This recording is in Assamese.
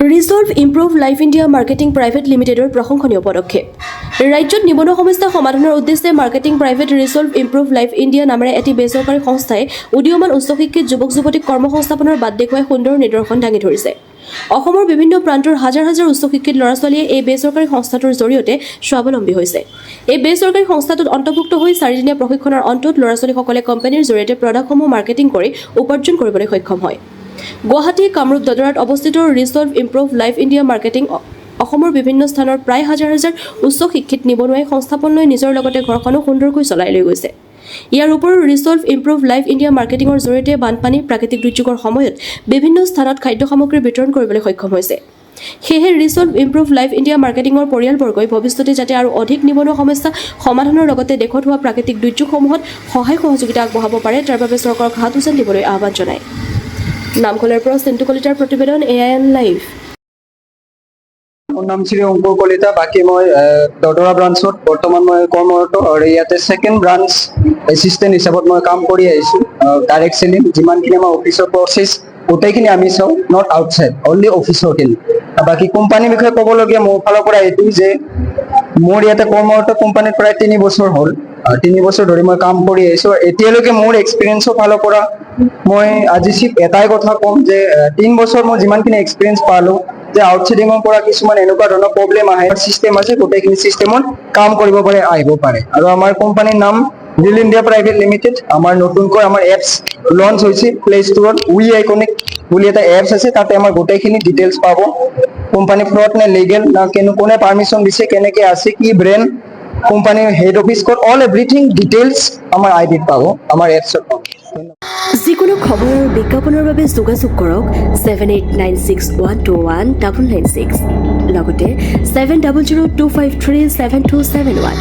Resolve improve life India marketing private লিমিটেডৰ প্ৰশংসনীয় পদক্ষেপ। ৰাজ্যত নিবনুৱা সমস্যা সমাধানৰ উদ্দেশ্যে marketing private resolve improve life India নামেৰে এটি বেচৰকাৰী সংস্থাই উদীয়মান উচ্চ শিক্ষিত যুৱক যুৱতীক কৰ্মসংস্থাপনৰ বাট দেখুৱাই সুন্দৰ নিদৰ্শন দাঙি ধৰিছে। অসমৰ বিভিন্ন প্ৰান্তৰ হাজাৰ হাজাৰ উচ্চ শিক্ষিত ল'ৰা ছোৱালীয়ে এই বেচৰকাৰী সংস্থাটোৰ জৰিয়তে স্বাৱলম্বী হৈছে। এই বেচৰকাৰী সংস্থাটোত অন্তৰ্ভুক্ত হৈ 4 দিনীয়া প্ৰশিক্ষণৰ অন্তত ল'ৰা ছোৱালীসকলে কোম্পানীৰ জৰিয়তে প্ৰডাক্টসমূহ মাৰ্কেটিং কৰি উপাৰ্জন কৰিবলৈ সক্ষম হয়। গুৱাহাটী কামৰূপ দদৰাত অৱস্থিত resolve improve life India marketing অসমৰ বিভিন্ন স্থানৰ প্ৰায় হাজাৰ হাজাৰ উচ্চ শিক্ষিত নিবনুৱাই সংস্থাপন লৈ নিজৰ লগতে ঘৰখনো সুন্দৰকৈ চলাই লৈ গৈছে। ইয়াৰ উপৰিও ৰিজল্ভ ইম্প্ৰুভ লাইফ ইণ্ডিয়া মাৰ্কেটিঙৰ জৰিয়তে বানপানী প্ৰাকৃতিক দুৰ্যোগৰ সময়ত বিভিন্ন স্থানত খাদ্য সামগ্ৰী বিতৰণ কৰিবলৈ সক্ষম হৈছে। সেয়েহে ৰিজল্ভ ইম্প্ৰুভ লাইফ ইণ্ডিয়া মাৰ্কেটিঙৰ পৰিয়ালবৰ্গই ভৱিষ্যতে যাতে আৰু অধিক নিবনুৱা সমস্যা সমাধানৰ লগতে দেশত হোৱা প্ৰাকৃতিক দুৰ্যোগসমূহত সহায় সহযোগিতা আগবঢ়াব পাৰে তাৰ বাবে চৰকাৰক হাত উজান দিবলৈ আহ্বান জনায়। নামখলৰ পৰা চিন্তু কলিতাৰ প্ৰতিবেদন AIN লাইভ। মোৰ নাম শ্ৰী অংকুৰ কলিতা। বাকী মই দদৰা ব্ৰাঞ্চত বৰ্তমান মই কৰ্মৰত আৰু ইয়াতে ছেকেণ্ড ব্ৰাঞ্চ এছিষ্টেণ্ট হিচাপত মই কাম কৰি আহিছোঁ। ডাইৰেক্ট চেলিং যিমানখিনি আমাৰ অফিচৰ প্ৰচেছ গোটেইখিনি আমি চাওঁ, নট আউটছাইড, অনলি অফিচৰখিনি। বাকী কোম্পানীৰ বিষয়ে ক'বলগীয়া মোৰ ফালৰ পৰা এইটোৱে যে মোৰ ইয়াতে কৰ্মৰত কোম্পানীত প্ৰায় 3 বছৰ হ'ল। 3 বছৰ ধৰি মই কাম কৰি আহিছোঁ। এতিয়ালৈকে মোৰ এক্সপিৰিয়েঞ্চৰ ফালৰ পৰা মই আজি এটাই কথা ক'ম যে 3 বছৰ মই যিমানখিনি এক্সপিৰিয়েঞ্চ পালোঁ যে আউটচাইডিঙৰ পৰা কিছুমান এনেকুৱা ধৰণৰ প্ৰব্লেম আহে, চিষ্টেম আছে, গোটেইখিনি চিষ্টেমত কাম কৰিব পাৰে, আহিব পাৰে। আৰু আমাৰ কোম্পানীৰ নাম ৰিল ইণ্ডিয়া প্ৰাইভেট লিমিটেড। আমাৰ নতুনকৈ আমাৰ এপছ লঞ্চ হৈছে প্লে ষ্টৰত। উই আইকনিক বুলি এটা এপছ আছে, তাতে আমাৰ গোটেইখিনি ডিটেইলছ পাব। কোম্পানী ফ্ৰড নে লিগেল না কোনে পাৰ্মিশ্যন দিছে, কেনেকৈ আছে, কি ব্ৰেণ্ড, কোম্পানীৰ হেড অফিচ ক'ত, অল এভৰিথিং ডিটেইলছ আমাৰ আইডিত পাব, আমাৰ এপছত পাব। যিকোনো খবৰ আৰু বিজ্ঞাপনৰ বাবে যোগাযোগ কৰক 7896121996 লগতে 7002537271।